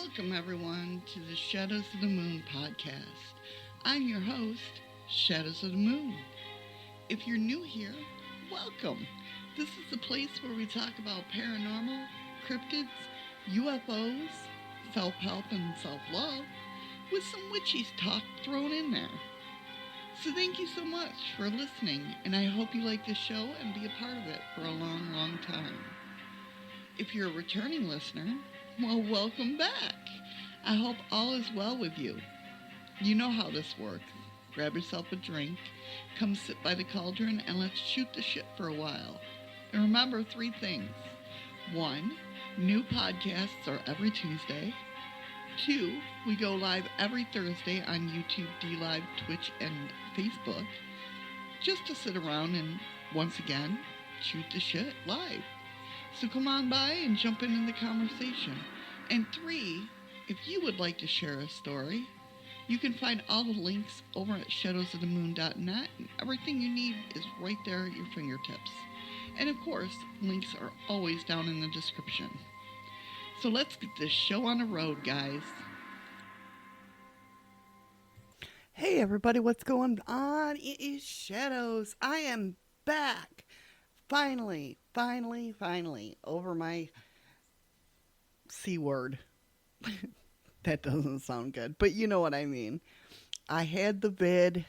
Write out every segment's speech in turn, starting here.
Welcome, everyone, to the Shadows of the Moon podcast. I'm your host, Shadows of the Moon. If you're new here, welcome. This is the place where we talk about paranormal, cryptids, UFOs, self-help, and self-love, with some witchy talk thrown in there. So thank you so much for listening, and I hope you like this show and be a part of it for a long, long time. If you're a returning listener, well, welcome back. I hope all is well with you. You know how this works. Grab yourself a drink, come sit by the cauldron, and let's shoot the shit for a while. And remember 3 things. 1, new podcasts are every Tuesday. 2, we go live every Thursday on YouTube, DLive, Twitch, and Facebook, just to sit around and, once again, shoot the shit live. So come on by and jump in the conversation. And 3, if you would like to share a story, you can find all the links over at shadowsofthemoon.net, and everything you need is right there at your fingertips. And of course, links are always down in the description. So let's get this show on the road, guys. Hey everybody, what's going on? It is Shadows. I am back. Finally, over my C word. That doesn't sound good, but you know what I mean. I had the vid,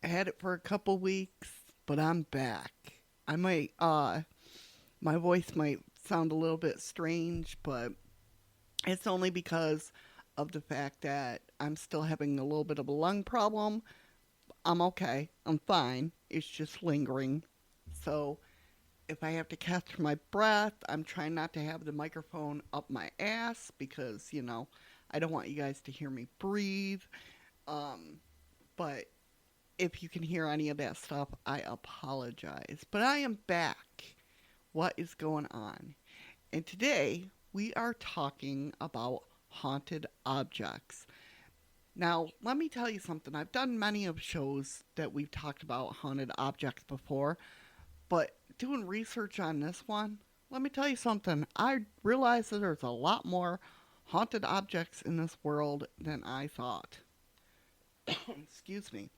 I had it for a couple weeks, but I'm back. I might, my voice might sound a little bit strange, but it's only because of the fact that I'm still having a little bit of a lung problem. I'm okay. I'm fine. It's just lingering. So if I have to catch my breath, I'm trying not to have the microphone up my ass because, I don't want you guys to hear me breathe. But if you can hear any of that stuff, I apologize. But I am back. What is going on? And today we are talking about haunted objects. Now, let me tell you something. I've done many of shows that we've talked about haunted objects before. But doing research on this one, let me tell you something. I realized that there's a lot more haunted objects in this world than I thought. Excuse me.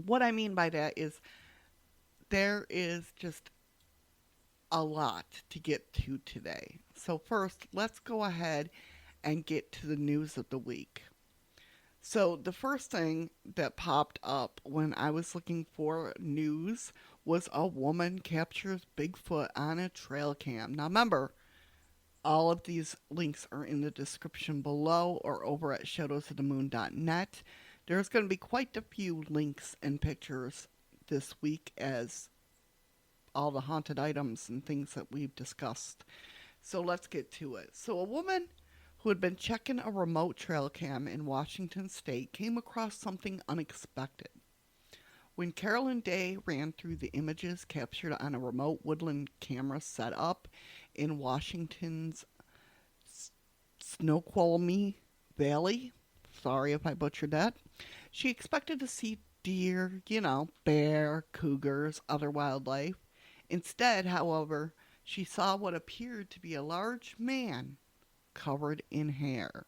What I mean by that is there is just a lot to get to today. So first, let's go ahead and get to the news of the week. So the first thing that popped up when I was looking for news was a woman captures Bigfoot on a trail cam. Now remember, all of these links are in the description below or over at shadowsofthemoon.net. There's going to be quite a few links and pictures this week as all the haunted items and things that we've discussed. So let's get to it. So a woman who had been checking a remote trail cam in Washington State came across something unexpected. When Carolyn Day ran through the images captured on a remote woodland camera set up in Washington's Snoqualmie Valley, sorry if I butchered that, she expected to see deer, bear, cougars, other wildlife. Instead, however, she saw what appeared to be a large man covered in hair.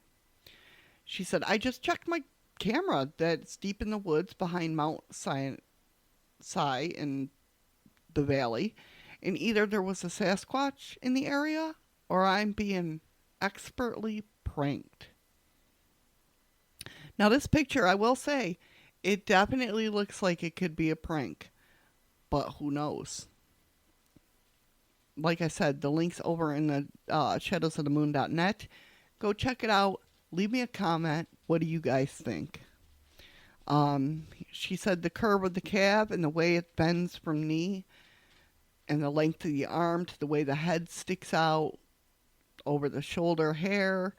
She said, I just checked my camera that's deep in the woods behind Mount Si in the valley, and either there was a Sasquatch in the area or I'm being expertly pranked. Now this picture, I will say, it definitely looks like it could be a prank, but who knows? Like I said, the link's over in the shadowsofthemoon.net. Go check it out. Leave me a comment. What do you guys think? She said the curve of the calf and the way it bends from knee and the length of the arm to the way the head sticks out over the shoulder hair.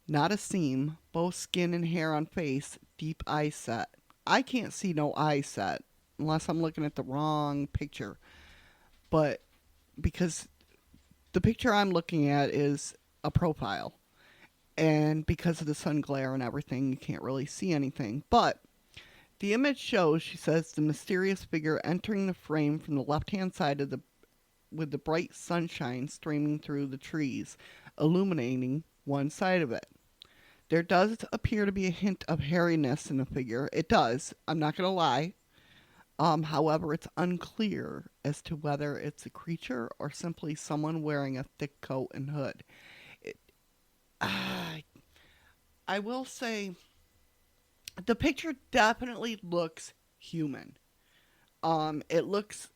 Not a seam. Both skin and hair on face. Deep eye set. I can't see no eye set unless I'm looking at the wrong picture. But because the picture I'm looking at is a profile. And because of the sun glare and everything, you can't really see anything. But the image shows, she says, the mysterious figure entering the frame from the left-hand side of with the bright sunshine streaming through the trees, illuminating one side of it. There does appear to be a hint of hairiness in the figure. It does. I'm not going to lie. However, it's unclear as to whether it's a creature or simply someone wearing a thick coat and hood. It, I will say the picture definitely looks human. It looks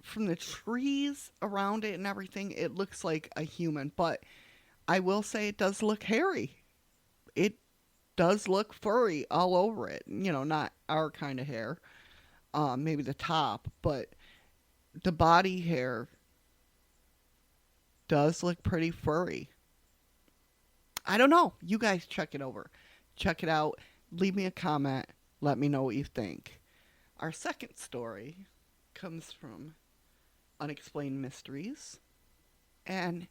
from the trees around it and everything, it looks like a human, but I will say it does look hairy. It does look furry all over it. You know, not our kind of hair. Maybe the top, but the body hair does look pretty furry. I don't know. You guys check it over. Check it out. Leave me a comment. Let me know what you think. Our second story comes from Unexplained Mysteries. And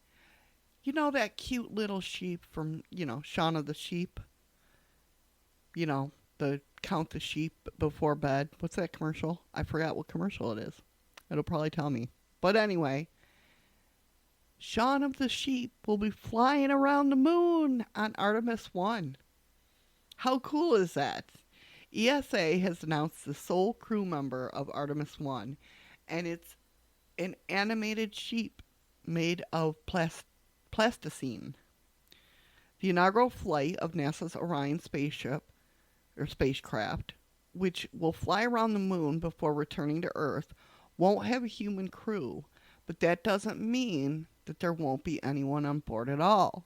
you know that cute little sheep from, Shaun of the Sheep? The count the sheep before bed. What's that commercial? I forgot what commercial it is. It'll probably tell me. But anyway, Shaun of the Sheep will be flying around the moon on Artemis I. How cool is that? ESA has announced the sole crew member of Artemis I, and it's an animated sheep made of plasticine. The inaugural flight of NASA's Orion spacecraft, which will fly around the moon before returning to Earth, won't have a human crew, but that doesn't mean that there won't be anyone on board at all.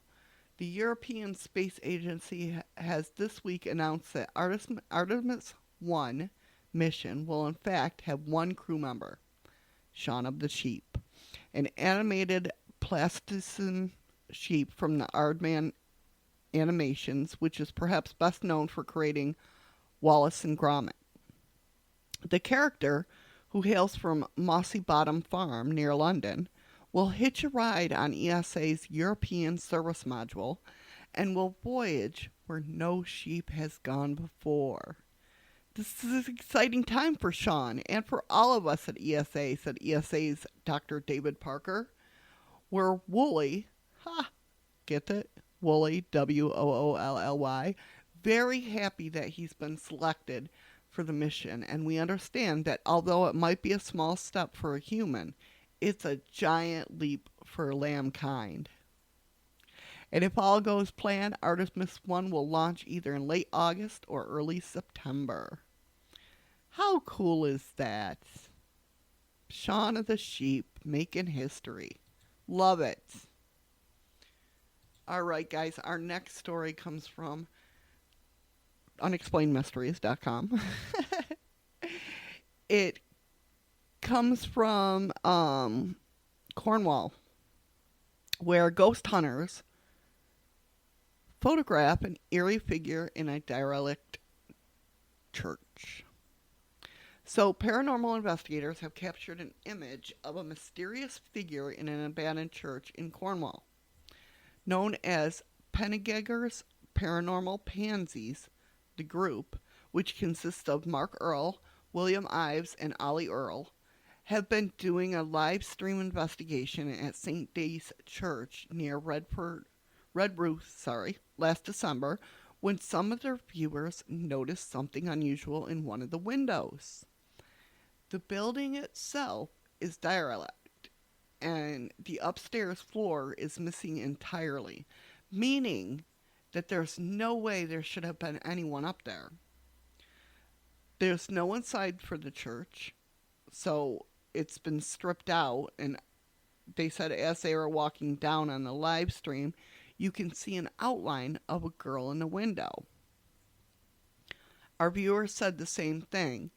The European Space Agency has this week announced that Artemis I mission will in fact have one crew member, Shaun of the Sheep, an animated plasticine sheep from the Aardman Animations, which is perhaps best known for creating Wallace and Gromit. The character, who hails from Mossy Bottom Farm near London, will hitch a ride on ESA's European service module and will voyage where no sheep has gone before. This is an exciting time for Shaun and for all of us at ESA, said ESA's Dr. David Parker. We're Woolly, get it? Woolly, Woolly, very happy that he's been selected for the mission, and we understand that although it might be a small step for a human, it's a giant leap for mankind. And if all goes planned, Artemis I will launch either in late August or early September. How cool is that? Shaun of the Sheep making history. Love it. All right, guys, our next story comes from unexplainedmysteries.com. It comes from Cornwall, where ghost hunters photograph an eerie figure in a derelict church. So, paranormal investigators have captured an image of a mysterious figure in an abandoned church in Cornwall. Known as Pentagon's Paranormal Pansies, the group, which consists of Mark Earl, William Ives, and Ollie Earl, have been doing a live stream investigation at St. Day's Church near Redruth, last December, when some of their viewers noticed something unusual in one of the windows. The building itself is derelict, and the upstairs floor is missing entirely, meaning that there's no way there should have been anyone up there. There's no inside for the church, so it's been stripped out, and they said as they were walking down on the live stream, you can see an outline of a girl in the window. Our viewers said the same thing.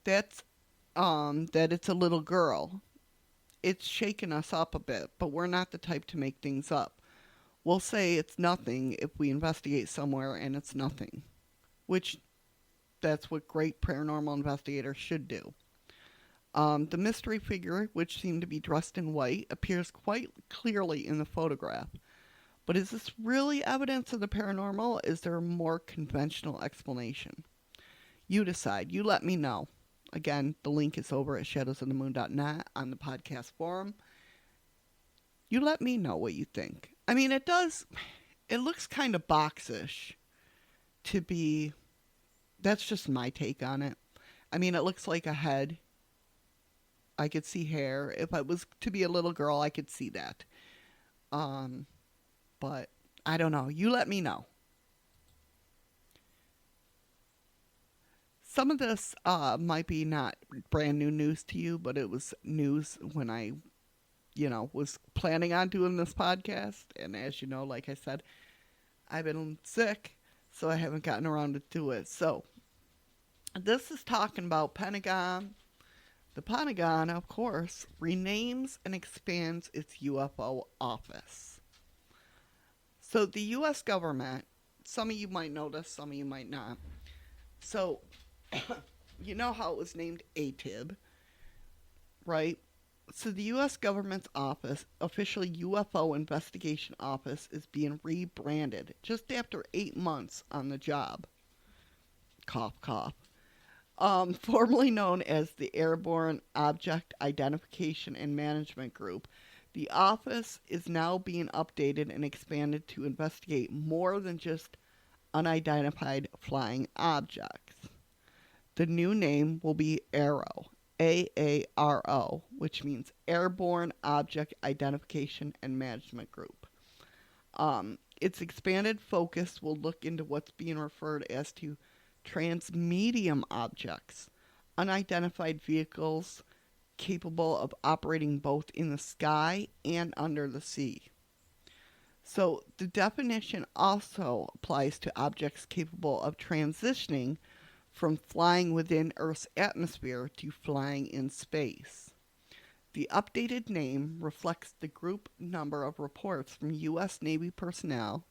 That it's a little girl. It's shaken us up a bit, but we're not the type to make things up. We'll say it's nothing if we investigate somewhere and it's nothing, which that's what great paranormal investigators should do. The mystery figure, which seemed to be dressed in white, appears quite clearly in the photograph. But is this really evidence of the paranormal? Is there a more conventional explanation? You decide. You let me know. Again, the link is over at shadowsofthemoon.net on the podcast forum. You let me know what you think. I mean, it does, it looks kind of boxish to be, that's just my take on it. I mean, it looks like a head. I could see hair. If I was to be a little girl, I could see that. Um, but I don't know. You let me know. Some of this might be not brand new news to you, but it was news when I, was planning on doing this podcast. And as you know, like I said, I've been sick, so I haven't gotten around to do it. So this is talking about Pentagon. The Pentagon, of course, renames and expands its UFO office. So the U.S. government, some of you might know this, some of you might not. So you know how it was named ATIB, right? So the U.S. government's office, officially UFO Investigation Office, is being rebranded just after 8 months on the job. Cough, cough. Formerly known as the Airborne Object Identification and Management Group, the office is now being updated and expanded to investigate more than just unidentified flying objects. The new name will be AARO, AARO, which means Airborne Object Identification and Management Group. Its expanded focus will look into what's being referred as to transmedium objects, unidentified vehicles capable of operating both in the sky and under the sea. So the definition also applies to objects capable of transitioning from flying within Earth's atmosphere to flying in space. The updated name reflects the group number of reports from U.S. Navy personnel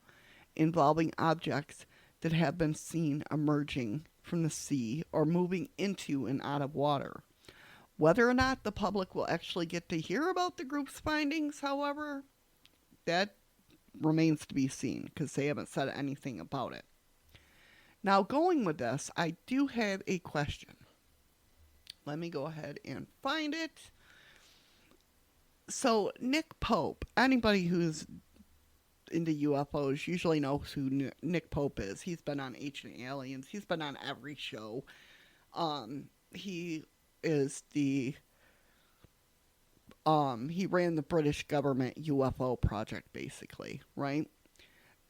involving objects that have been seen emerging from the sea or moving into and out of water. Whether or not the public will actually get to hear about the group's findings, however, that remains to be seen because they haven't said anything about it. Now, going with this, I do have a question. Let me go ahead and find it. So, Nick Pope, anybody who's into UFOs usually knows who Nick Pope is. He's been on Ancient Aliens. He's been on every show. He is the he ran the British government UFO project, basically, right?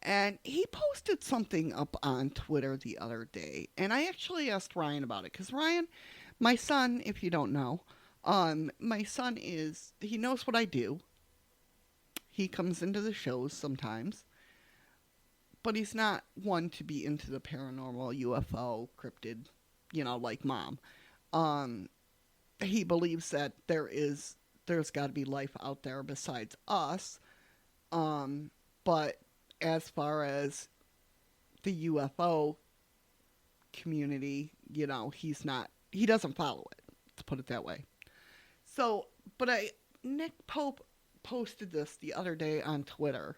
And he posted something up on Twitter the other day, and I actually asked Ryan about it because Ryan, my son, if you don't know, my son he knows what I do. He comes into the shows sometimes, but he's not one to be into the paranormal, UFO, cryptid, like mom. He believes that there's got to be life out there besides us. But as far as the UFO community, he doesn't follow it, to put it that way. So, but Nick Pope posted this the other day on Twitter,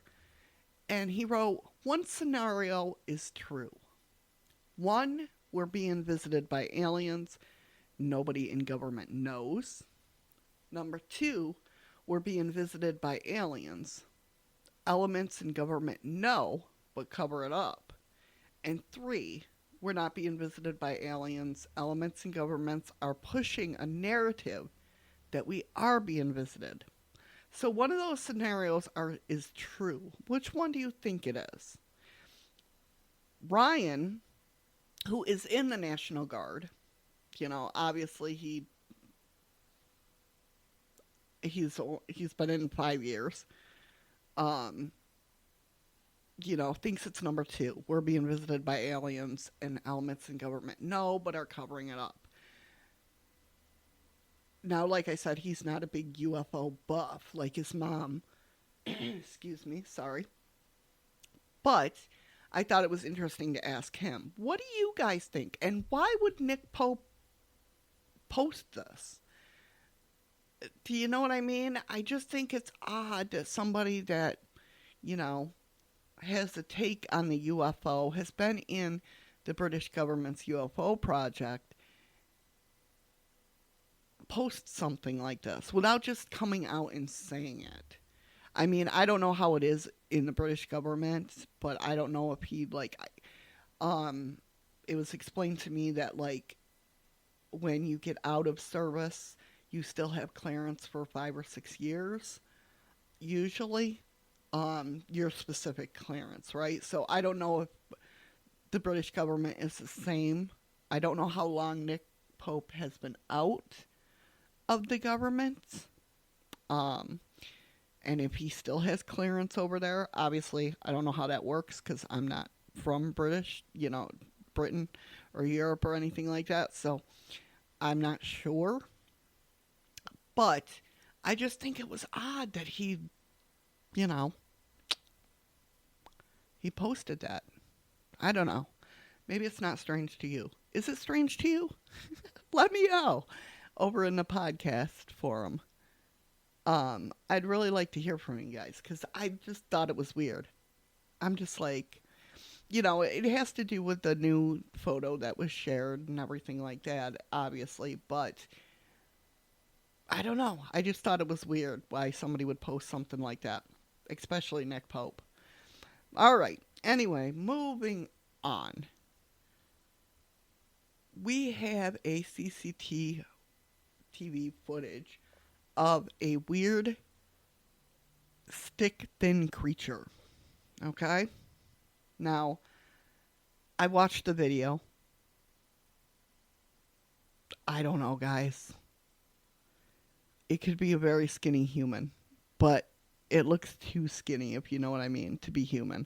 and he wrote, one scenario is true. One, we're being visited by aliens nobody in government knows. Number two, we're being visited by aliens elements in government know but cover it up. And three, we're not being visited by aliens. Elements in governments are pushing a narrative that we are being visited. So one of those scenarios is true. Which one do you think it is? Ryan, who is in the National Guard, obviously he's been in 5 years. Thinks it's number two. We're being visited by aliens and elements in government know, but are covering it up. Now, like I said, he's not a big UFO buff like his mom. Excuse me, sorry. But I thought it was interesting to ask him, what do you guys think? And why would Nick Pope post this? Do you know what I mean? I just think it's odd that somebody that, has a take on the UFO, has been in the British government's UFO project, post something like this without just coming out and saying it. I mean, I don't know how it is in the British government, but I don't know if he like um it was explained to me that like when you get out of service, you still have clearance for 5 or 6 years usually. Your specific clearance, right? So I don't know if the British government is the same. I don't know how long Nick Pope has been out of the government. Um, and if he still has clearance over there, obviously, I don't know how that works because I'm not from Britain or Europe or anything like that. So I'm not sure. But I just think it was odd that you know, he posted that. I don't know. Maybe it's not strange to you. Is it strange to you? Let me know over in the podcast forum. I'd really like to hear from you guys because I just thought it was weird. I'm just like, it has to do with the new photo that was shared and everything like that, obviously, but I don't know. I just thought it was weird why somebody would post something like that, especially Nick Pope. All right. Anyway, moving on. We have a CCTV footage of a weird stick thin creature. Okay? Now, I watched the video. I don't know, guys. It could be a very skinny human, but it looks too skinny, if you know what I mean, to be human.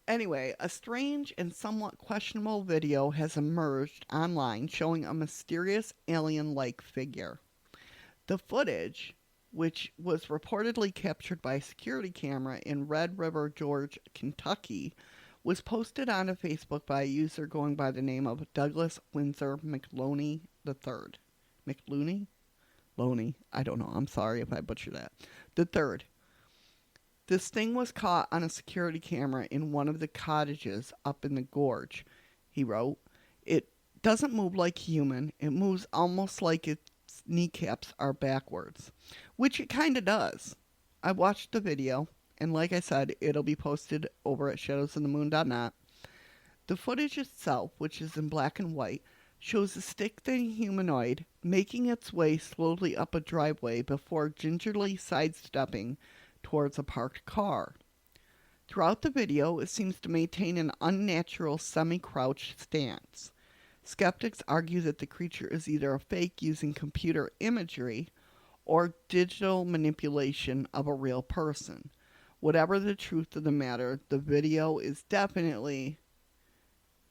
Anyway, a strange and somewhat questionable video has emerged online showing a mysterious alien-like figure. The footage, which was reportedly captured by a security camera in Red River, George, Kentucky, was posted onto Facebook by a user going by the name of Douglas Windsor McLoney III. McLoney? Loney. I don't know. I'm sorry if I butchered that. The third. This thing was caught on a security camera in one of the cottages up in the gorge, he wrote. It doesn't move like human. It moves almost like its kneecaps are backwards, which it kind of does. I watched the video, and like I said, it'll be posted over at shadowsinthemoon.net. The footage itself, which is in black and white, shows a stick-thin humanoid making its way slowly up a driveway before gingerly sidestepping towards a parked car. Throughout the video, it seems to maintain an unnatural semi-crouched stance. Skeptics argue that the creature is either a fake using computer imagery or digital manipulation of a real person. Whatever the truth of the matter, the video is definitely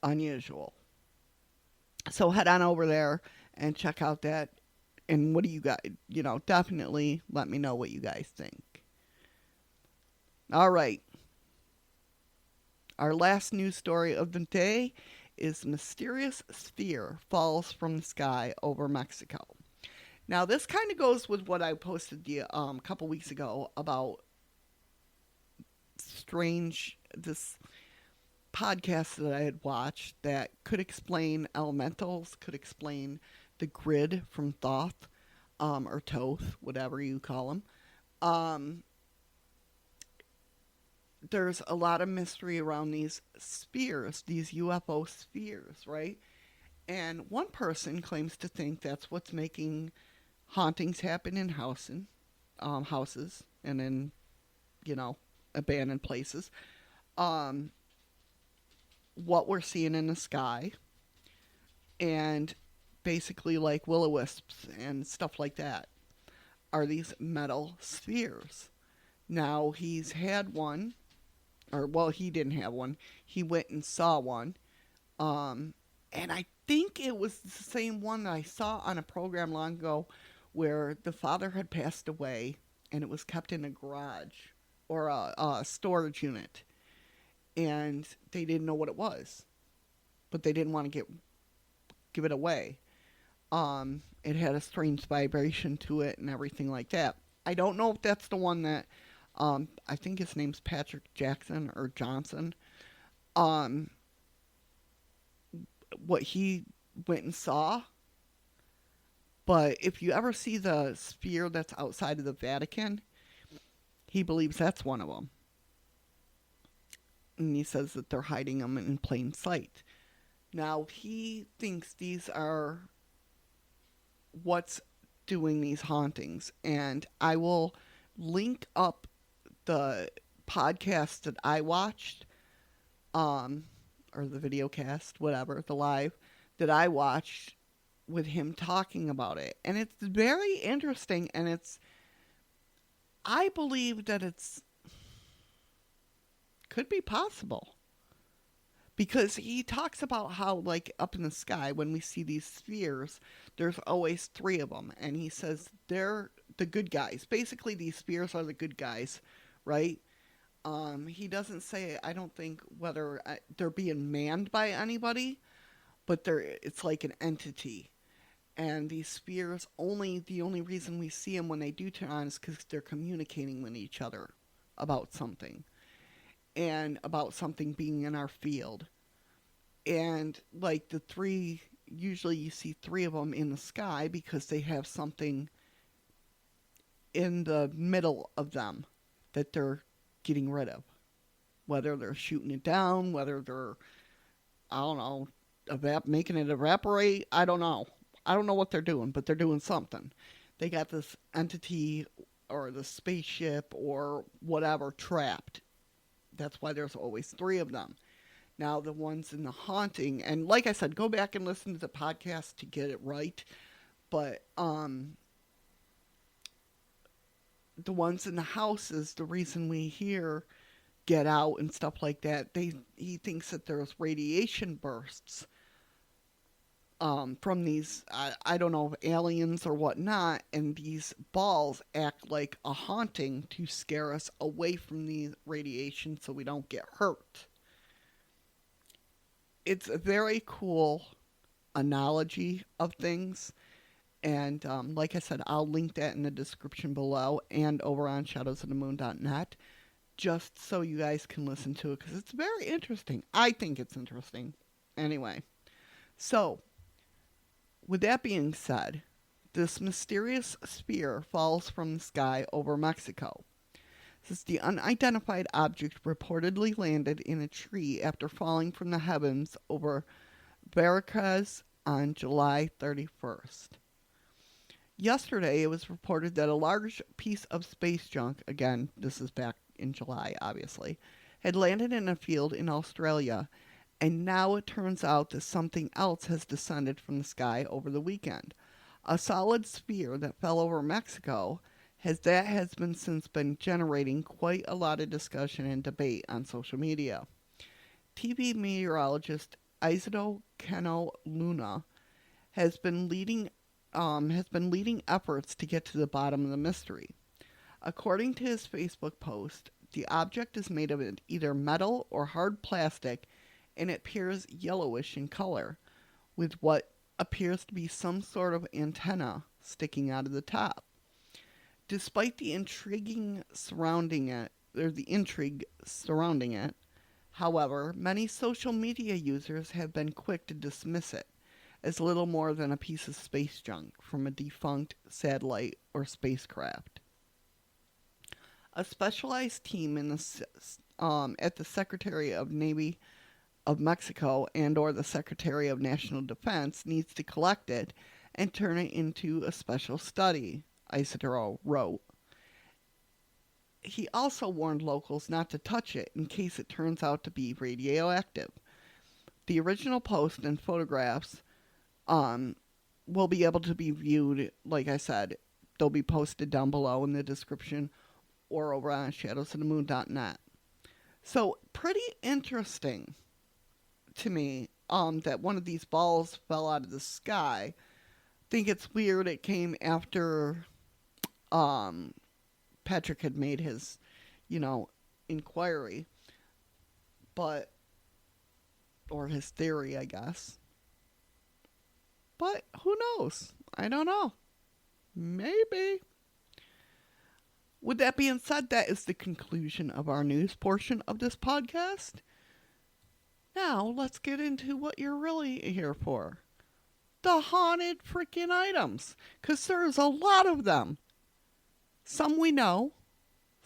unusual. So head on over there and check out that. And what do you guys, definitely let me know what you guys think. All right. Our last news story of the day is mysterious sphere falls from the sky over Mexico. Now, this kind of goes with what I posted a couple weeks ago about this podcast that I had watched that could explain elementals, could explain the grid from Thoth, or Toth, whatever you call them. There's a lot of mystery around these spheres, these UFO spheres, right? And one person claims to think that's what's making hauntings happen in houses and in, abandoned places. What we're seeing in the sky and basically like will-o-wisps and stuff like that are these metal spheres. Now, he's had one, he didn't have one. He went and saw one. And I think it was the same one that I saw on a program long ago where the father had passed away and it was kept in a garage or a storage unit. And they didn't know what it was, but they didn't want to give it away. It had a strange vibration to it and everything like that. I don't know if that's the one that, I think his name's Patrick Jackson or Johnson. What he went and saw. But if you ever see the sphere that's outside of the Vatican, He believes that's one of them. And he says that they're hiding them in plain sight. Now, he thinks these are what's doing these hauntings. And I will link up the podcast that I watched, or the video cast, whatever, the live that I watched with him talking about it. And it's very interesting, and I believe that could be possible. Because he talks about how, like, up in the sky, when we see these spheres, there's always 3 of them. And he says they're the good guys. Basically, these spheres are the good guys, right? He doesn't say, I don't think, whether they're being manned by anybody, but it's like an entity. And these spheres, the only reason we see them when they do turn on is because they're communicating with each other about something. And about something being in our field. And like the 3, usually you see 3 of them in the sky because they have something in the middle of them that they're getting rid of. Whether they're shooting it down, whether they're, I don't know, making it evaporate, I don't know. I don't know what they're doing, but they're doing something. They got this entity or the spaceship or whatever trapped. That's why there's always 3 of them. Now, the ones in the haunting, and like I said, go back and listen to the podcast to get it right. But the ones in the houses, the reason we hear get out and stuff like that, he thinks that there's radiation bursts from these, I don't know, aliens or whatnot, and these balls act like a haunting to scare us away from the radiation so we don't get hurt. It's a very cool analogy of things, and like I said, I'll link that in the description below and over on shadowsofthemoon.net, just so you guys can listen to it, because it's very interesting. I think it's interesting. Anyway, so with that being said, this mysterious sphere falls from the sky over Mexico. This is the unidentified object reportedly landed in a tree after falling from the heavens over Veracruz on July 31st. Yesterday, it was reported that a large piece of space junk, again, this is back in July, obviously, had landed in a field in Australia. And now it turns out that something else has descended from the sky over the weekend. A solid sphere that fell over Mexico has since been generating quite a lot of discussion and debate on social media. TV meteorologist Isidro Cano Luna has been leading efforts to get to the bottom of the mystery. According to his Facebook post, the object is made of either metal or hard plastic, and it appears yellowish in color, with what appears to be some sort of antenna sticking out of the top. Despite the intrigue surrounding it, however, many social media users have been quick to dismiss it as little more than a piece of space junk from a defunct satellite or spacecraft. A specialized team at the Secretary of Navy of Mexico and or the Secretary of National Defense needs to collect it and turn it into a special study, Isidro wrote. He also warned locals not to touch it in case it turns out to be radioactive. The original post and photographs will be able to be viewed, like I said, they'll be posted down below in the description or over on shadowsofthemoon.net. So, pretty interesting to me that one of these balls fell out of the sky. Think it's weird it came after Patrick had made his, inquiry, or his theory, I guess. But who knows? I don't know. Maybe. With that being said, that is the conclusion of our news portion of this podcast. Now, let's get into what you're really here for. The haunted freaking items. Because there's a lot of them. Some we know.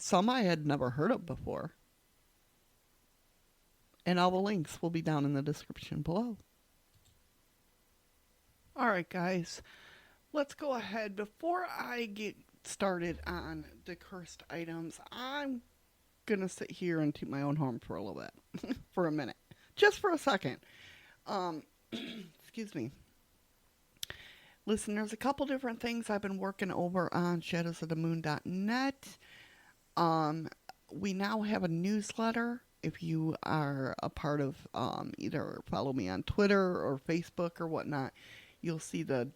Some I had never heard of before. And all the links will be down in the description below. Alright guys, let's go ahead. Before I get started on the cursed items, I'm gonna sit here and toot my own horn for a little bit. For a minute. Just for a second. Excuse me. Listen, there's a couple different things I've been working over on shadowsofthemoon.net. We now have a newsletter. If you are a part of either follow me on Twitter or Facebook or whatnot, you'll see the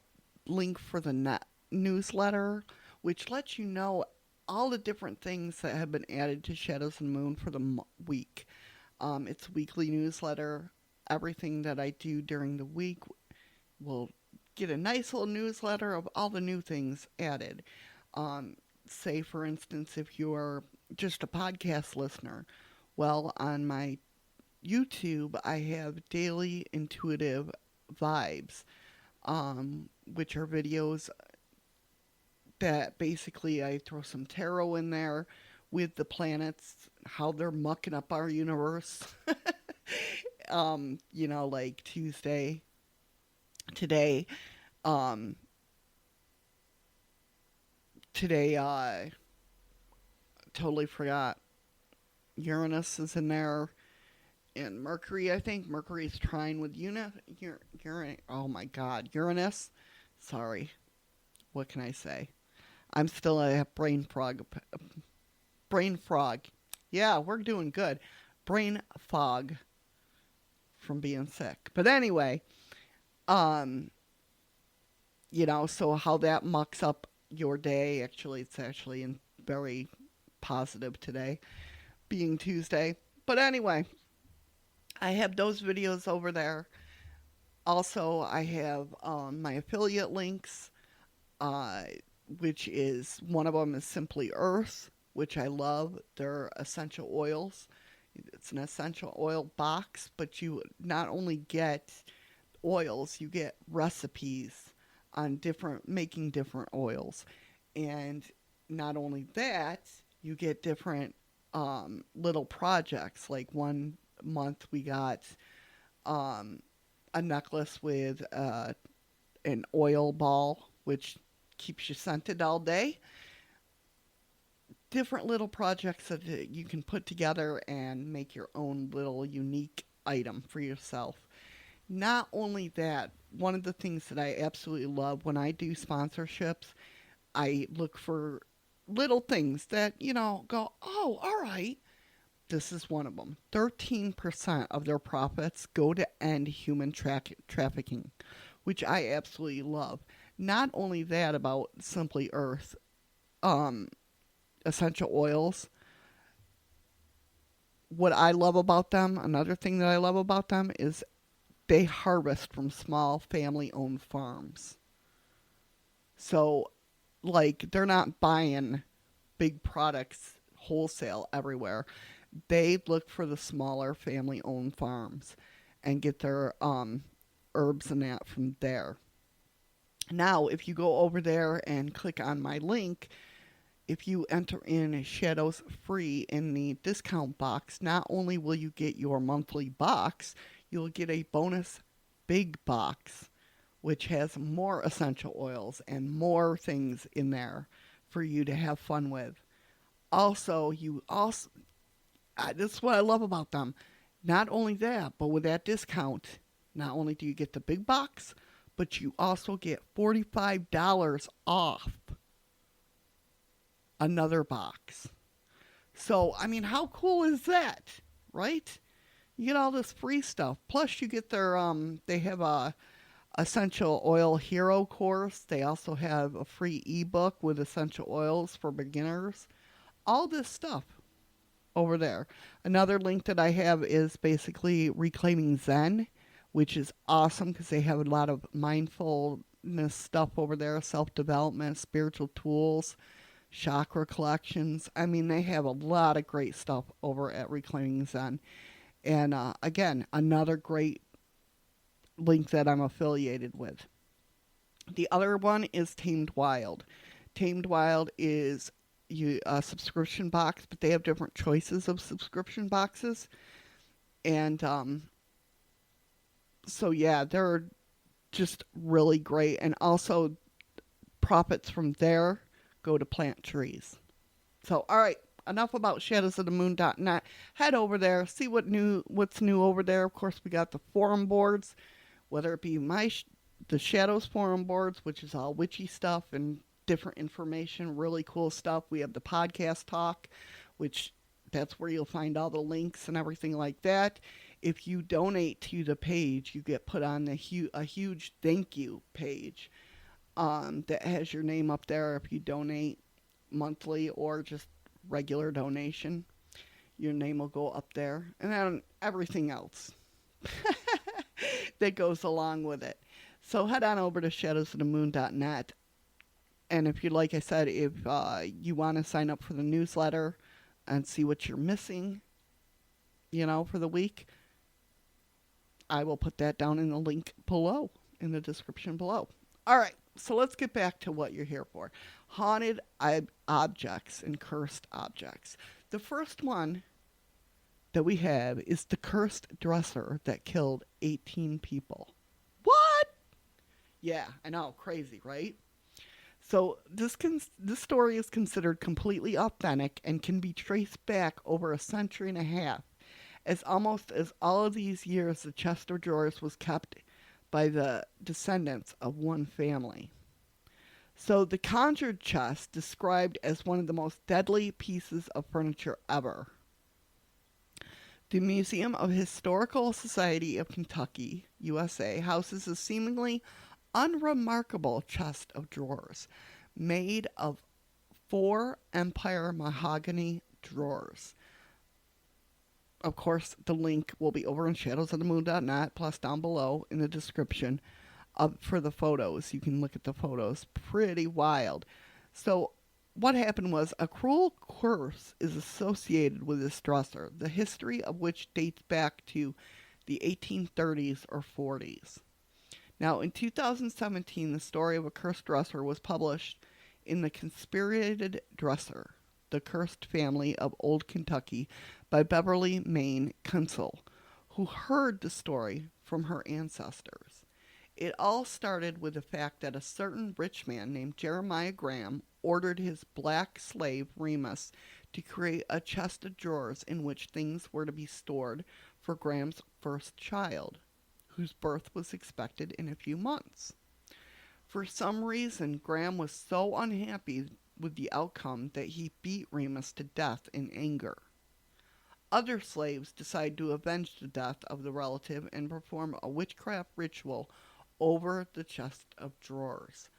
link for the newsletter, which lets you know all the different things that have been added to Shadows of the Moon for the week. It's a weekly newsletter. Everything that I do during the week will get a nice little newsletter of all the new things added. Say, for instance, if you are just a podcast listener, well, on my YouTube, I have daily intuitive vibes, which are videos that basically I throw some tarot in there with the planets, how they're mucking up our universe. Like today, I totally forgot. Uranus is in there, and Mercury, I think. Mercury's trine with Uranus. Oh my God, Uranus. Sorry. What can I say? I'm still a brain frog. Brain frog. Yeah, we're doing good. Brain fog from being sick. But anyway, so how that mucks up your day. Actually, it's actually very positive today, being Tuesday. But anyway, I have those videos over there. Also, I have my affiliate links, which is, one of them is Simply Earth, which I love. They're essential oils. It's an essential oil box, but you not only get oils, you get recipes on making different oils. And not only that, you get different little projects. Like one month we got a necklace with an oil ball, which keeps you scented all day. Different little projects that you can put together and make your own little unique item for yourself. Not only that, one of the things that I absolutely love when I do sponsorships, I look for little things that, go, oh, all right. This is one of them. 13% of their profits go to end human trafficking, which I absolutely love. Not only that about Simply Earth, essential oils. What I love about them, another thing that I love about them, is they harvest from small family-owned farms. So, they're not buying big products wholesale everywhere. They look for the smaller family-owned farms and get their herbs and that from there. Now, if you go over there and click on my link, if you enter in Shadows Free in the discount box, not only will you get your monthly box, you'll get a bonus big box, which has more essential oils and more things in there for you to have fun with. This is what I love about them. Not only that, but with that discount, not only do you get the big box, but you also get $45 off another box. So, how cool is that, right? You get all this free stuff. Plus, you get their, they have a essential oil hero course. They also have a free ebook with essential oils for beginners. All this stuff over there. Another link that I have is basically Reclaiming Zen, which is awesome because they have a lot of mindfulness stuff over there, self-development, spiritual tools, chakra collections. They have a lot of great stuff over at Reclaiming Zen. And again, another great link that I'm affiliated with. The other one is Tamed Wild. Tamed Wild is a subscription box, but they have different choices of subscription boxes. And so, yeah, they're just really great. And also, profits from there go to plant trees. So, all right, enough about shadowsofthemoon.net. Head over there, see what's new over there. Of course, we got the forum boards, whether it be the Shadows forum boards, which is all witchy stuff and different information, really cool stuff. We have the podcast talk, which that's where you'll find all the links and everything like that. If you donate to the page, you get put on a huge thank you page that has your name up there if you donate monthly or just regular donation. Your name will go up there. And then everything else that goes along with it. So head on over to shadowsofthemoon.net. And if like I said, if you want to sign up for the newsletter and see what you're missing, for the week, I will put that down in the link below, in the description below. All right, so let's get back to what you're here for. Haunted objects and cursed objects. The first one that we have is the cursed dresser that killed 18 people. What? Yeah, I know, crazy, right? So this story is considered completely authentic and can be traced back over a century and a half. As almost as all of these years, the chest of drawers was kept by the descendants of one family. So the conjured chest, described as one of the most deadly pieces of furniture ever. The Museum of Historical Society of Kentucky, USA, houses a seemingly unremarkable chest of drawers made of 4 Empire mahogany drawers. Of course, the link will be over on shadowsofthemoon.net, plus down below in the description for the photos. You can look at the photos. Pretty wild. So what happened was a cruel curse is associated with this dresser, the history of which dates back to the 1830s or 40s. Now, in 2017, the story of a cursed dresser was published in The Conspirated Dresser, The Cursed Family of Old Kentucky by Beverly Main Kunsel, who heard the story from her ancestors. It all started with the fact that a certain rich man named Jeremiah Graham ordered his black slave Remus to create a chest of drawers in which things were to be stored for Graham's first child, whose birth was expected in a few months. For some reason, Graham was so unhappy with the outcome that he beat Remus to death in anger. Other slaves decided to avenge the death of the relative and perform a witchcraft ritual over the chest of drawers.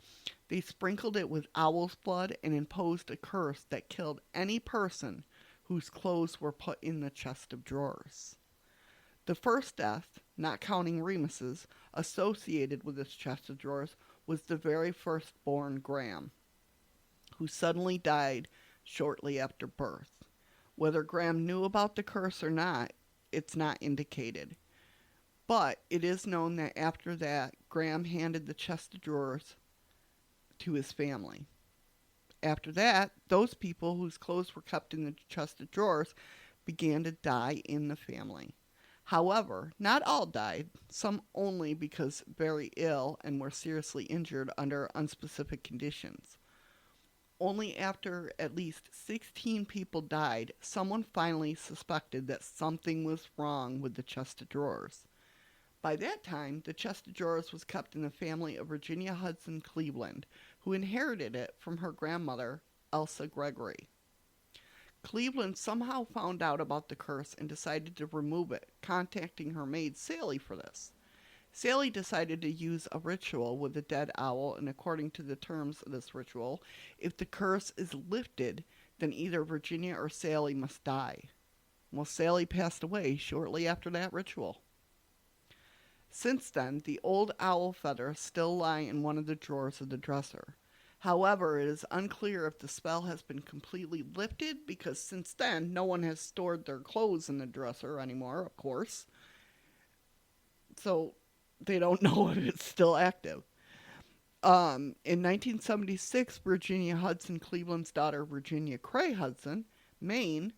They sprinkled it with owl's blood and imposed a curse that killed any person whose clothes were put in the chest of drawers. The first death, not counting Remus's, associated with this chest of drawers was the very firstborn Graham, who suddenly died shortly after birth. Whether Graham knew about the curse or not, it's not indicated. But it is known that after that, Graham handed the chest of drawers to his family. After that, those people whose clothes were kept in the chest of drawers began to die in the family. However, not all died, some only because very ill and were seriously injured under unspecific conditions. Only after at least 16 people died, someone finally suspected that something was wrong with the chest of drawers. By that time, the chest of drawers was kept in the family of Virginia Hudson Cleveland, who inherited it from her grandmother, Elsa Gregory. Cleveland somehow found out about the curse and decided to remove it, contacting her maid Sally for this. Sally decided to use a ritual with the dead owl, and according to the terms of this ritual, if the curse is lifted, then either Virginia or Sally must die. Well, Sally passed away shortly after that ritual. Since then, the old owl feathers still lie in one of the drawers of the dresser. However, it is unclear if the spell has been completely lifted, because since then, no one has stored their clothes in the dresser anymore, of course. So they don't know if it's still active. In 1976, Virginia Hudson Cleveland's daughter, Virginia Cray Hudson, Maine,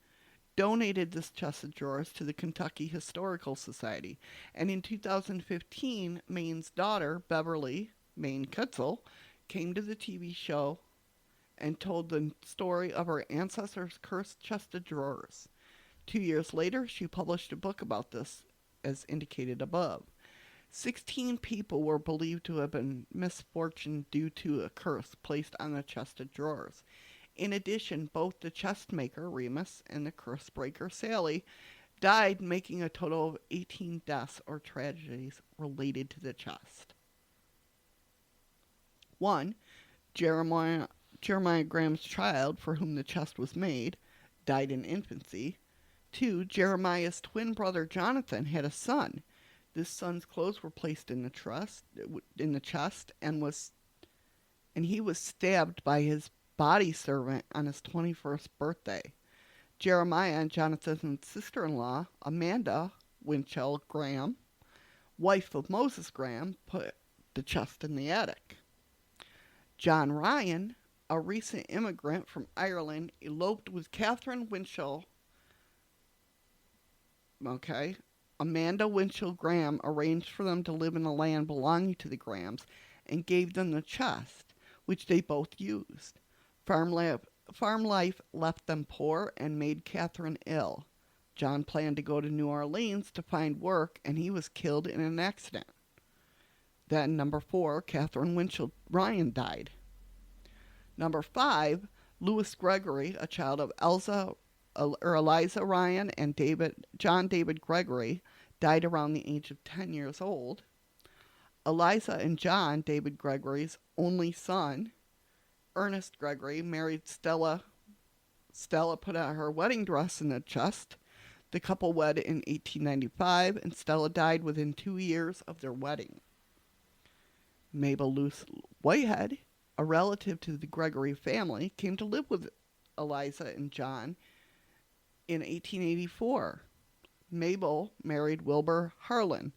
donated this chest of drawers to the Kentucky Historical Society. And in 2015, Maine's daughter, Beverly Maine Kutzel, came to the TV show and told the story of her ancestors' cursed chest of drawers. 2 years later, she published a book about this, as indicated above. 16 people were believed to have been misfortune due to a curse placed on the chest of drawers. In addition, both the chest maker, Remus, and the curse breaker, Sally, died, making a total of 18 deaths or tragedies related to the chest. 1. Jeremiah Graham's child, for whom the chest was made, died in infancy. 2. Jeremiah's twin brother Jonathan had a son. This son's clothes were placed in the chest, and he was stabbed by his body servant on his 21st birthday. Jeremiah and Jonathan's sister-in-law, Amanda Winchell Graham, wife of Moses Graham, put the chest in the attic. John Ryan, a recent immigrant from Ireland, eloped with Catherine Winchell. Amanda Winchell Graham arranged for them to live in the land belonging to the Grahams and gave them the chest, which they both used. Farm life left them poor and made Catherine ill. John planned to go to New Orleans to find work, and he was killed in an accident. Then, number 4, Catherine Winchell Ryan died. Number 5, Louis Gregory, a child of Eliza Ryan and John David Gregory, died around the age of 10 years old. Eliza and John David Gregory's only son, Ernest Gregory, married Stella. Stella put out her wedding dress in the chest. The couple wed in 1895, and Stella died within 2 years of their wedding. Mabel Luce Whitehead, a relative to the Gregory family, came to live with Eliza and John in 1884. Mabel married Wilbur Harlan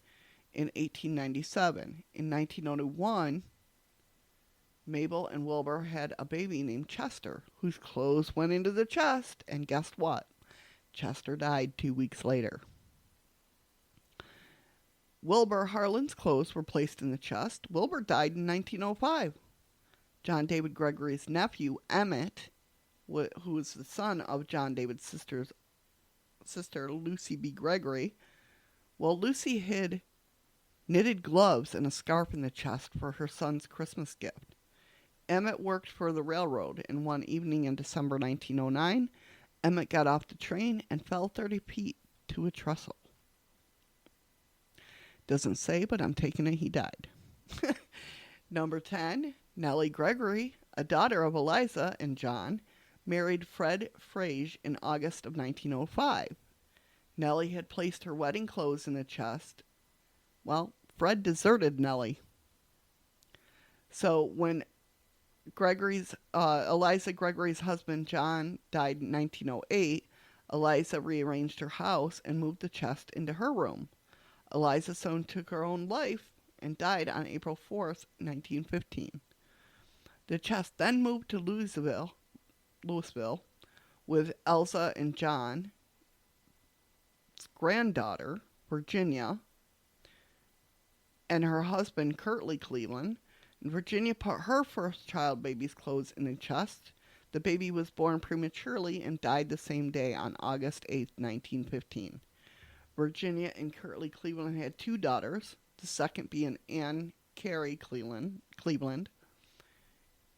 in 1897. In 1901, Mabel and Wilbur had a baby named Chester, whose clothes went into the chest, and guess what? Chester died 2 weeks later. Wilbur Harlan's clothes were placed in the chest. Wilbur died in 1905. John David Gregory's nephew, Emmett, who was the son of John David's sister, Lucy B. Gregory, Lucy hid knitted gloves and a scarf in the chest for her son's Christmas gift. Emmett worked for the railroad, and one evening in December 1909, Emmett got off the train and fell 30 feet to a trestle. Doesn't say, but I'm taking it he died. Number 10, Nellie Gregory, a daughter of Eliza and John, married Fred Frage in August of 1905. Nellie had placed her wedding clothes in the chest. Well, Fred deserted Nellie. So when Eliza Gregory's husband John died in 1908, Eliza rearranged her house and moved the chest into her room. Eliza soon took her own life and died on April 4th, 1915. The chest then moved to Louisville, with Elsa and John's granddaughter, Virginia, and her husband, Curtly Cleveland. And Virginia put her first child baby's clothes in the chest. The baby was born prematurely and died the same day on August 8th, 1915. Virginia and Curtly Cleveland had 2 daughters, the second being Anne Carey Cleveland.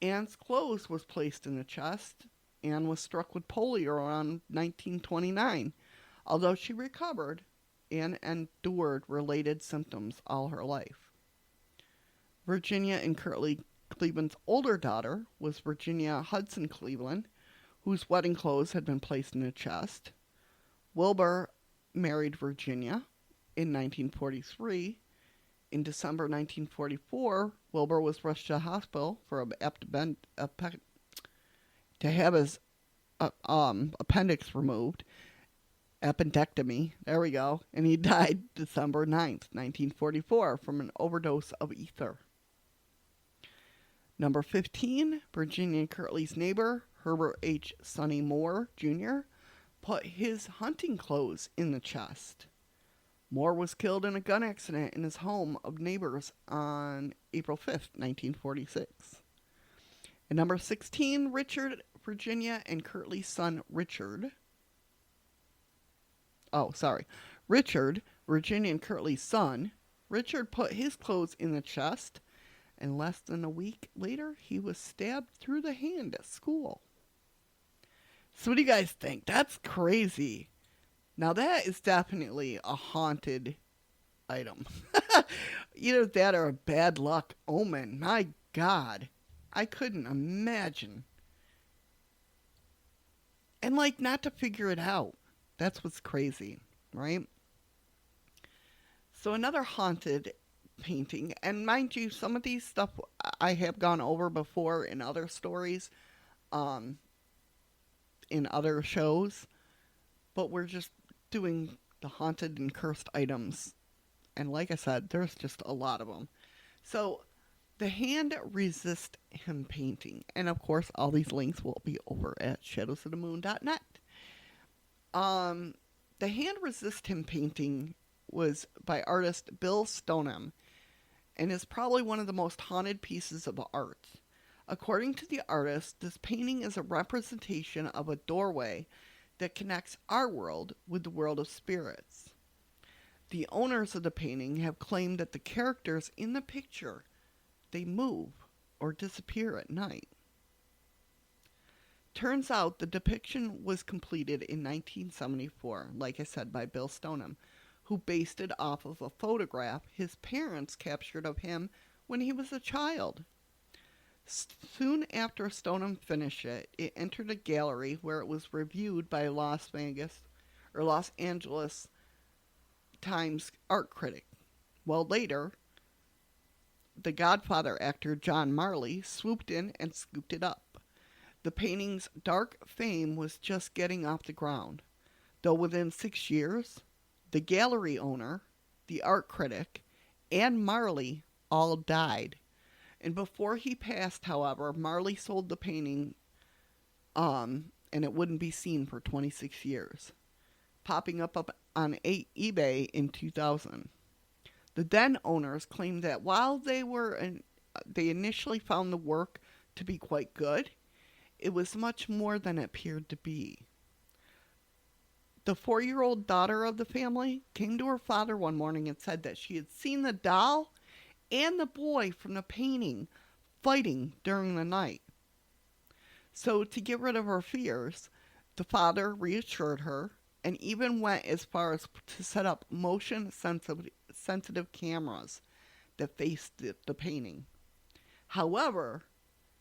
Anne's clothes was placed in the chest. Anne was struck with polio around 1929. Although she recovered, Anne endured related symptoms all her life. Virginia and Curtly Cleveland's older daughter was Virginia Hudson Cleveland, whose wedding clothes had been placed in a chest. Wilbur married Virginia in 1943. In December 1944, Wilbur was rushed to the hospital for to have his appendix removed. Appendectomy, there we go. And he died December 9th, 1944, from an overdose of ether. Number 15, Virginia Kirtley's neighbor, Herbert H. Sonny Moore, Jr., put his hunting clothes in the chest. Moore was killed in a gun accident in his home of neighbors on April 5th, 1946. And number 16, Richard, Virginia, and Kirtley's son, Richard, Virginia and Kirtley's son, Richard put his clothes in the chest, and less than a week later, he was stabbed through the hand at school. So what do you guys think? That's crazy. Now that is definitely a haunted item. Either that or a bad luck omen. My God. I couldn't imagine. And like not to figure it out. That's what's crazy, right? So another haunted painting, and mind you, some of these stuff I have gone over before in other stories, in other shows, but we're just doing the haunted and cursed items. And like I said, there's just a lot of them. So the hand resist him painting, and of course all these links will be over at shadowsofthemoon.net. The hand resist him painting was by artist Bill Stoneham and is probably one of the most haunted pieces of art. According to the artist, this painting is a representation of a doorway that connects our world with the world of spirits. The owners of the painting have claimed that the characters in the picture, they move or disappear at night. Turns out the depiction was completed in 1974, like I said, by Bill Stoneham, who based it off of a photograph his parents captured of him when he was a child. Soon after Stoneham finished it, it entered a gallery where it was reviewed by a Los Angeles Times art critic. Well, later, the Godfather actor John Marley swooped in and scooped it up. The painting's dark fame was just getting off the ground, though within 6 years, the gallery owner, the art critic, and Marley all died. And before he passed, however, Marley sold the painting, and it wouldn't be seen for 26 years, popping up on eBay in 2000. The then owners claimed that while they initially found the work to be quite good, it was much more than it appeared to be. The 4-year-old daughter of the family came to her father one morning and said that she had seen the doll and the boy from the painting fighting during the night. So to get rid of her fears, the father reassured her and even went as far as to set up motion-sensitive cameras that faced the painting. However,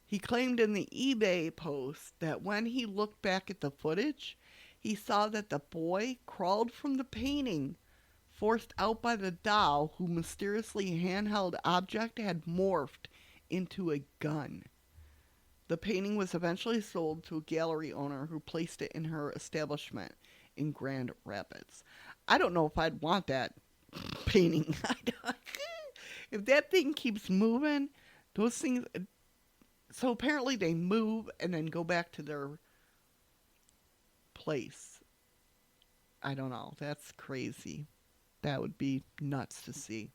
he claimed in the eBay post that when he looked back at the footage, he saw that the boy crawled from the painting, forced out by the doll, whose mysteriously handheld object had morphed into a gun. The painting was eventually sold to a gallery owner who placed it in her establishment in Grand Rapids. I don't know if I'd want that painting. If that thing keeps moving, those things... So apparently they move and then go back to their place. I don't know. That's crazy. That would be nuts to see.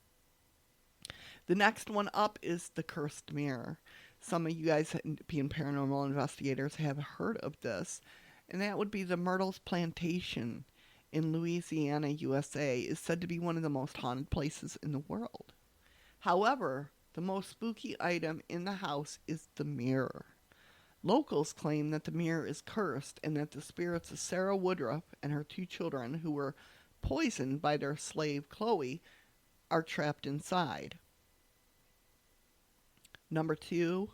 The next one up is the cursed mirror. Some of you guys being paranormal investigators have heard of this. And that would be the Myrtles Plantation in Louisiana, USA, is said to be one of the most haunted places in the world. However, the most spooky item in the house is the mirror. Locals claim that the mirror is cursed and that the spirits of Sarah Woodruff and her 2 children, who were poisoned by their slave Chloe, are trapped inside. Number 3,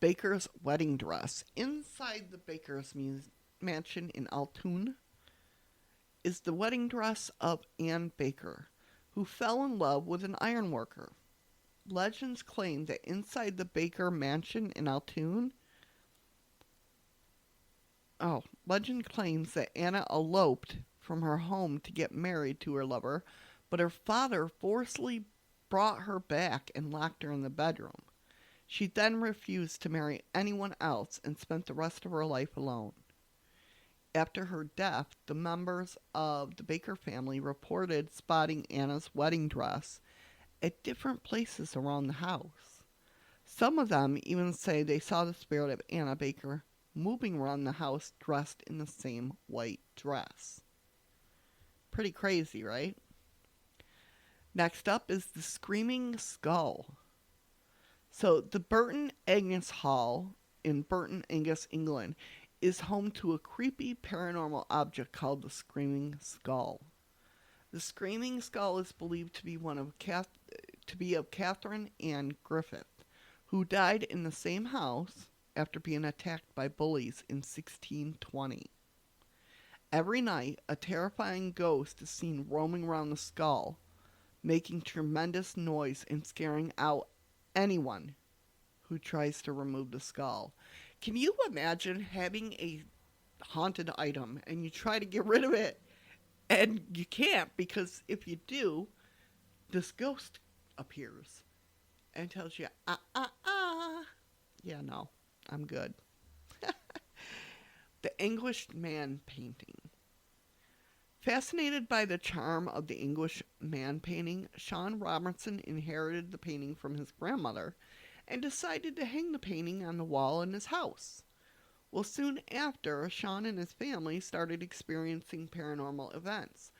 Baker's wedding dress. Inside the Baker's mansion in Altoona is the wedding dress of Anne Baker, who fell in love with an ironworker. Legends claim that inside the Baker mansion in Altoona, legend claims that Anna eloped from her home to get married to her lover, but her father forcibly brought her back and locked her in the bedroom. She then refused to marry anyone else and spent the rest of her life alone. After her death, the members of the Baker family reported spotting Anna's wedding dress at different places around the house. Some of them even say they saw the spirit of Anna Baker moving around the house dressed in the same white dress. Pretty crazy, right? Next up is the Screaming Skull. So the Burton Agnes Hall in Burton Angus, England, is home to a creepy paranormal object called the Screaming Skull. The Screaming Skull is believed to be of Catherine Ann Griffith, who died in the same house after being attacked by bullies in 1620. Every night, a terrifying ghost is seen roaming around the skull, making tremendous noise and scaring out anyone who tries to remove the skull. Can you imagine having a haunted item and you try to get rid of it and you can't, because if you do, this ghost appears and tells you, yeah, no, I'm good. The English Man Painting. Fascinated by the charm of the English Man Painting, Shaun Robertson inherited the painting from his grandmother and decided to hang the painting on the wall in his house. Well, soon after, Shaun and his family started experiencing paranormal events,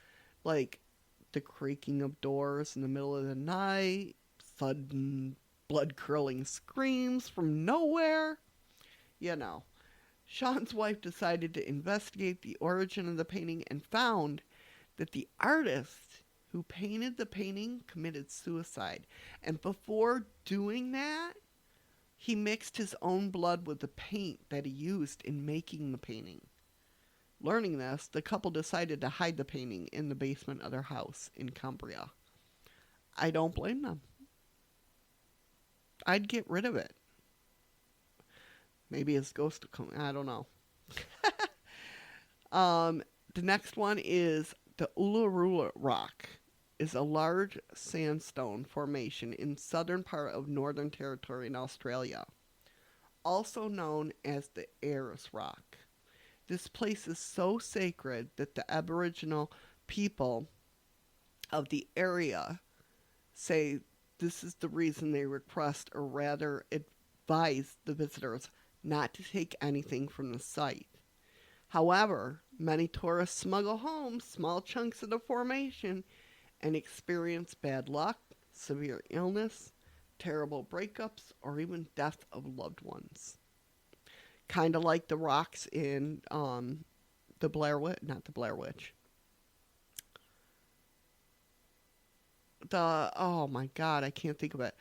like the creaking of doors in the middle of the night, sudden blood-curdling screams from nowhere. You know, Shaun's wife decided to investigate the origin of the painting and found that the artist who painted the painting committed suicide. And before doing that, he mixed his own blood with the paint that he used in making the painting. Learning this, the couple decided to hide the painting in the basement of their house in Cumbria. I don't blame them. I'd get rid of it. Maybe his ghost will come. I don't know. The next one is the Uluru Rock. Is a large sandstone formation in southern part of Northern Territory in Australia, also known as the Ayers Rock. This place is so sacred that the Aboriginal people of the area say this is the reason they request, or rather advise, the visitors not to take anything from the site. However, many tourists smuggle home small chunks of the formation and experience bad luck, severe illness, terrible breakups, or even death of loved ones. Kind of like the rocks in the Blair Witch, not the Blair Witch. Oh my God, I can't think of it.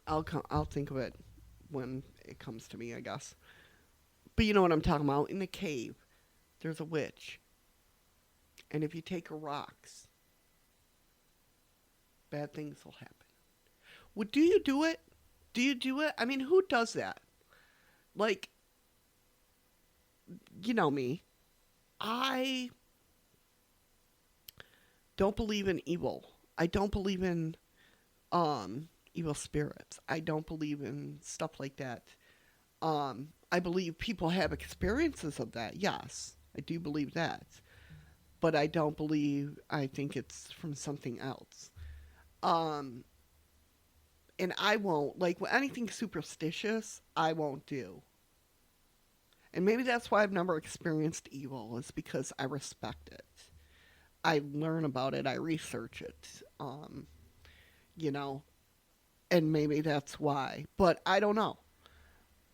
I'll think of it when it comes to me, I guess. But you know what I'm talking about. In the cave, there's a witch. And if you take her rocks, bad things will happen. Well, do you do it? Do you do it? I mean, who does that? Like, you know me. I don't believe in evil. I don't believe in evil spirits. I don't believe in stuff like that. I believe people have experiences of that. Yes, I do believe that. But I think it's from something else. And I won't, like, anything superstitious, I won't do. And maybe that's why I've never experienced evil, is because I respect it. I learn about it, I research it, and maybe that's why. But I don't know.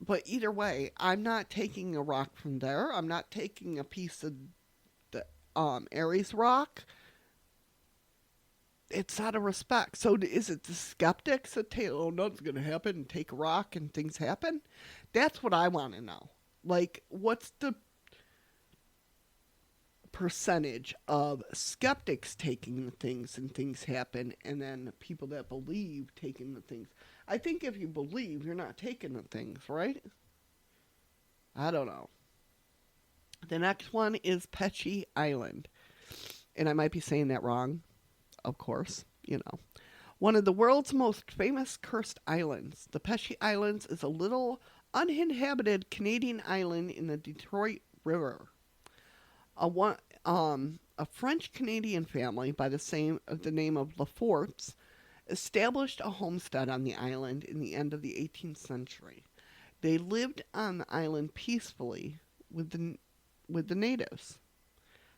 But either way, I'm not taking a rock from there. I'm not taking a piece of Aries rock. It's out of respect. So is it the skeptics that nothing's going to happen and take a rock and things happen? That's what I want to know. Like, what's the percentage of skeptics taking the things and things happen, and then people that believe taking the things? I think if you believe, you're not taking the things, right? I don't know. The next one is Pechi Island. And I might be saying that wrong. of course, you know. One of the world's most famous cursed islands, the Pesci Islands, is a little uninhabited Canadian island in the Detroit River. A French Canadian family by the name of Laforts established a homestead on the island in the end of the 18th century. They lived on the island peacefully with the natives.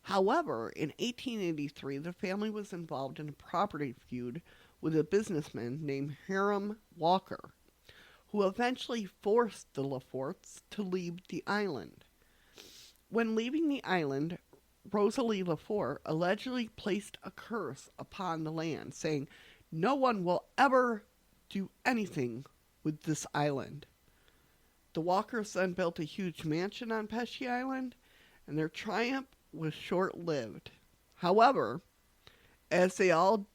However, in 1883, the family was involved in a property feud with a businessman named Hiram Walker, who eventually forced the Laforts to leave the island. When leaving the island, Rosalie Lafort allegedly placed a curse upon the land, saying, "No one will ever do anything with this island." The Walkers then built a huge mansion on Pesci Island, and their triumph was short-lived. However, as they all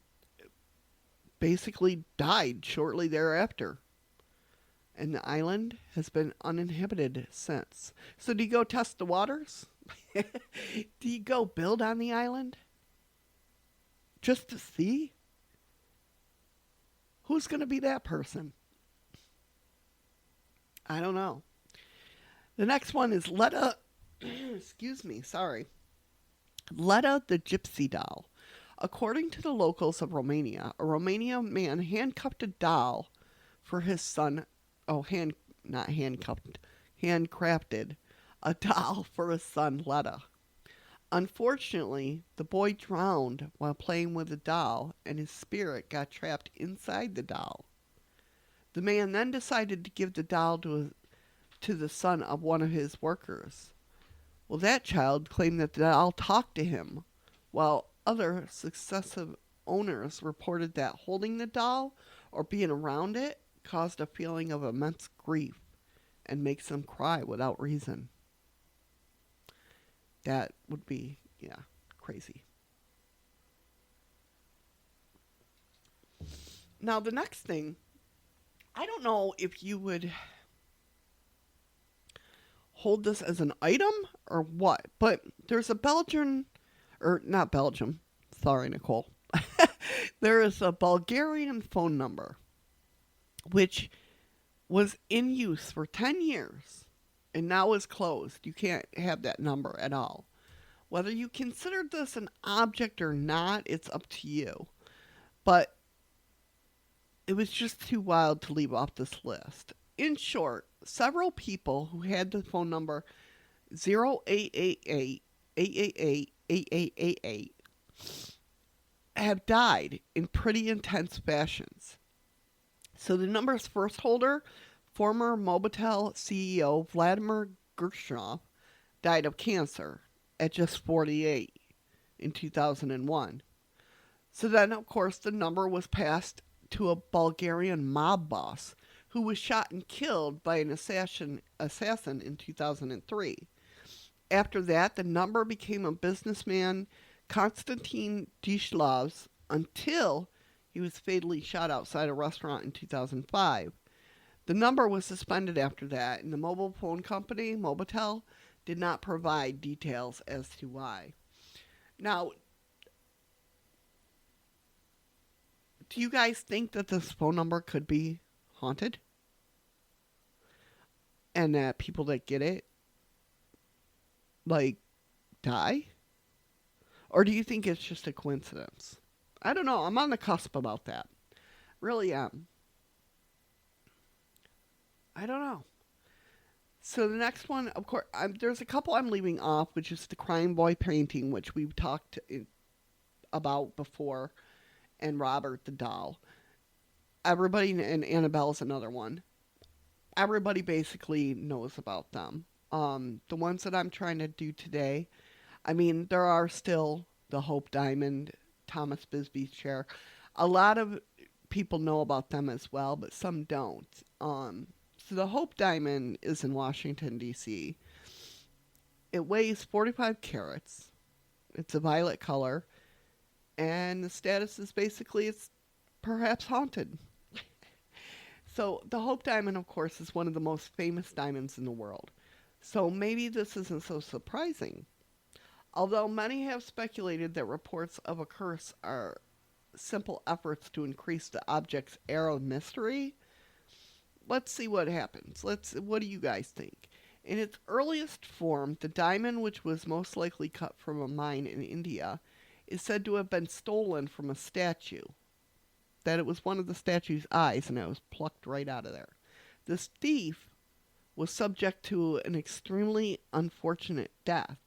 basically died shortly thereafter, and the island has been uninhabited since. So do you go test the waters? Do you go build on the island? Just to see? Who's going to be that person? I don't know. The next one is Letta, excuse me, sorry. Letta the Gypsy Doll. According to the locals of Romania, a Romanian man handcuffed a doll for his son. Not handcuffed, handcrafted a doll for his son, Letta. Unfortunately, the boy drowned while playing with the doll, and his spirit got trapped inside the doll. The man then decided to give the doll to the son of one of his workers. Well, that child claimed that the doll talked to him, while other successive owners reported that holding the doll or being around it caused a feeling of immense grief and makes them cry without reason. That would be, crazy. Now, the next thing, I don't know if you would hold this as an item or what, but there's a not Belgium, sorry, Nicole. There is a Bulgarian phone number which was in use for 10 years and now is closed. You can't have that number at all. Whether you consider this an object or not, it's up to you. But it was just too wild to leave off this list. In short, several people who had the phone number 0888-888-8888 have died in pretty intense fashions. So the number's first holder, former Mobitel CEO Vladimir Gershov, died of cancer at just 48 in 2001. So then, of course, the number was passed to a Bulgarian mob boss who was shot and killed by an assassin in 2003. After that, the number became a businessman, Konstantin Dishlav's, until he was fatally shot outside a restaurant in 2005. The number was suspended after that, and the mobile phone company, Mobitel, did not provide details as to why. Now, do you guys think that this phone number could be haunted? And that people that get it, die? Or do you think it's just a coincidence? I don't know. I'm on the cusp about that. Really am. I don't know. So the next one, of course, there's a couple I'm leaving off, which is the Crime Boy painting, which we've talked about before, and Robert the doll. Everybody, and Annabelle's another one. Everybody basically knows about them. The ones that I'm trying to do today, there are still the Hope Diamond, Thomas Bisbee's chair. A lot of people know about them as well, but some don't. So the Hope Diamond is in Washington, D.C. It weighs 45 carats. It's a violet color. And the status is basically it's perhaps haunted. So the Hope Diamond, of course, is one of the most famous diamonds in the world. So maybe this isn't so surprising. Although many have speculated that reports of a curse are simple efforts to increase the object's air of mystery. Let's see what happens. What do you guys think? In its earliest form, the diamond, which was most likely cut from a mine in India, is said to have been stolen from a statue. That it was one of the statue's eyes and it was plucked right out of there. This thief was subject to an extremely unfortunate death.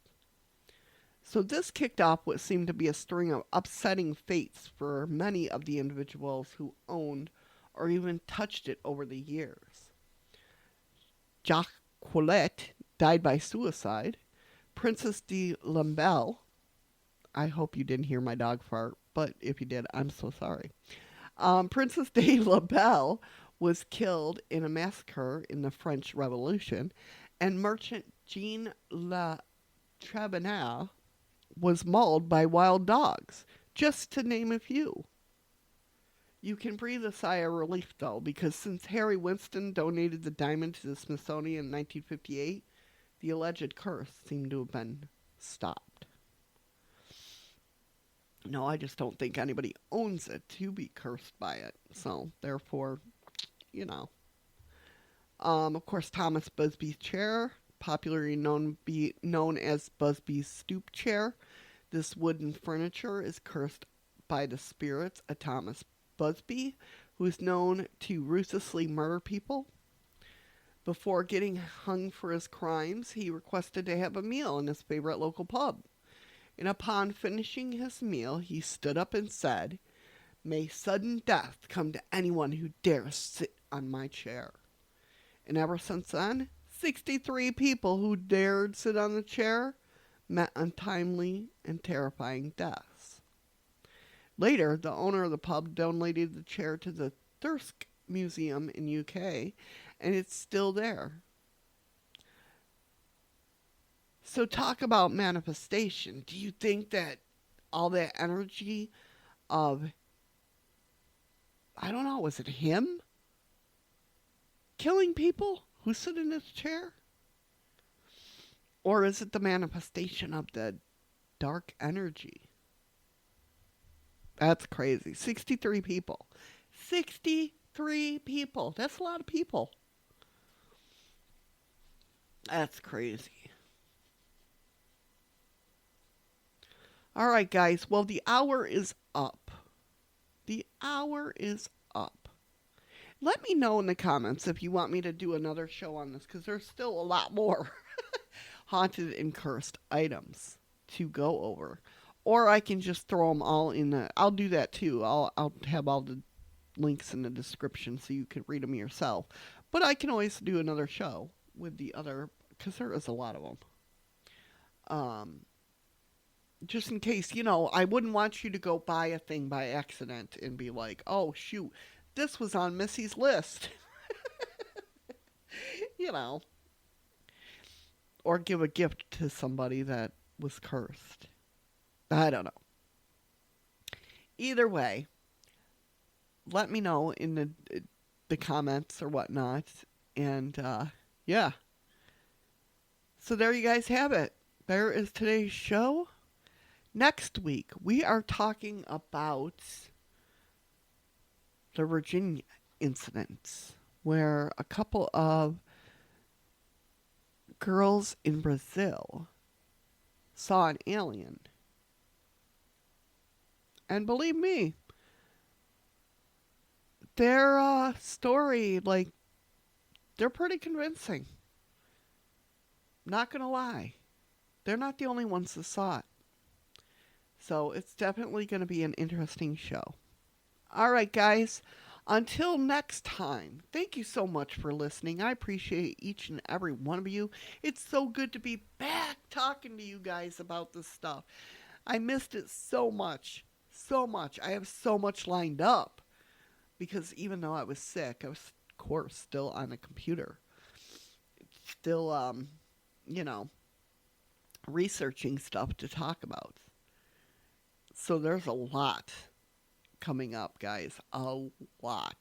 So this kicked off what seemed to be a string of upsetting fates for many of the individuals who owned or even touched it over the years. Jacques Collette died by suicide. Princess de Lamballe, I hope you didn't hear my dog fart, but if you did, I'm so sorry. Princess de Lamballe was killed in a massacre in the French Revolution, and merchant Jean La Trabonnel was mauled by wild dogs, just to name a few. You can breathe a sigh of relief, though, because since Harry Winston donated the diamond to the Smithsonian in 1958, the alleged curse seemed to have been stopped. No, I just don't think anybody owns it to be cursed by it. So, therefore, you know. Of course, Thomas Busby's chair, popularly known as Busby's stoop chair. This wooden furniture is cursed by the spirits of Thomas Busby, who is known to ruthlessly murder people. Before getting hung for his crimes, he requested to have a meal in his favorite local pub. And upon finishing his meal, he stood up and said, "May sudden death come to anyone who dares sit on my chair." And ever since then, 63 people who dared sit on the chair met untimely and terrifying deaths. Later, the owner of the pub donated the chair to the Thirsk Museum in UK, and it's still there. So talk about manifestation. Do you think that all that energy of, I don't know, was it him killing people who sit in his chair? Or is it the manifestation of the dark energy? That's crazy. 63 people. 63 people. That's a lot of people. That's crazy. All right, guys. Well, the hour is up. The hour is up. Let me know in the comments if you want me to do another show on this, because there's still a lot more haunted and cursed items to go over. Or I can just throw them all in the... I'll do that too. I'll have all the links in the description so you can read them yourself. But I can always do another show with the other... because there is a lot of them. Just in case, I wouldn't want you to go buy a thing by accident and be like, oh, shoot, this was on Missy's list. Or give a gift to somebody that was cursed. I don't know. Either way, let me know in the comments or whatnot. And, yeah. So there you guys have it. There is today's show. Next week, we are talking about the Virginia incidents, where a couple of girls in Brazil saw an alien. And believe me, their story, they're pretty convincing. Not gonna lie. They're not the only ones that saw it. So it's definitely going to be an interesting show. All right, guys. Until next time, thank you so much for listening. I appreciate each and every one of you. It's so good to be back talking to you guys about this stuff. I missed it so much. So much. I have so much lined up. Because even though I was sick, I was, of course, still on the computer. Still, researching stuff to talk about. So there's a lot coming up, guys. A lot.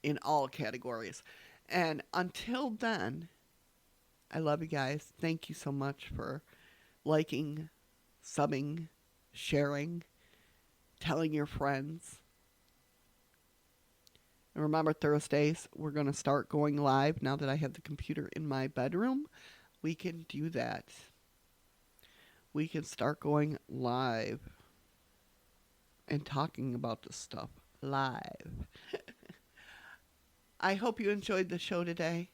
In all categories. And until then, I love you guys. Thank you so much for liking, subbing, sharing, telling your friends. And remember, Thursdays, we're going to start going live. Now that I have the computer in my bedroom, we can do that. We can start going live and talking about this stuff live. I hope you enjoyed the show today.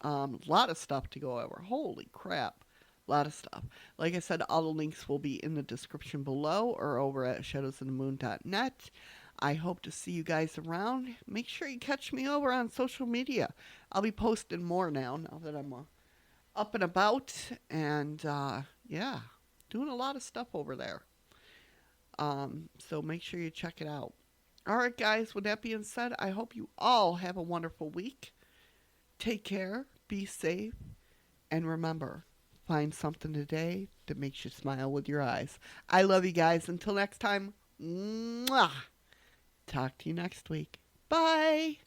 A lot of stuff to go over. Holy crap. A lot of stuff. Like I said, all the links will be in the description below or over at shadowsinthemoon.net. I hope to see you guys around. Make sure you catch me over on social media. I'll be posting more now that I'm up and about. And, yeah, doing a lot of stuff over there. So make sure you check it out. All right, guys, with that being said, I hope you all have a wonderful week. Take care, be safe, and remember, find something today that makes you smile with your eyes. I love you guys. Until next time, mwah. Talk to you next week. Bye.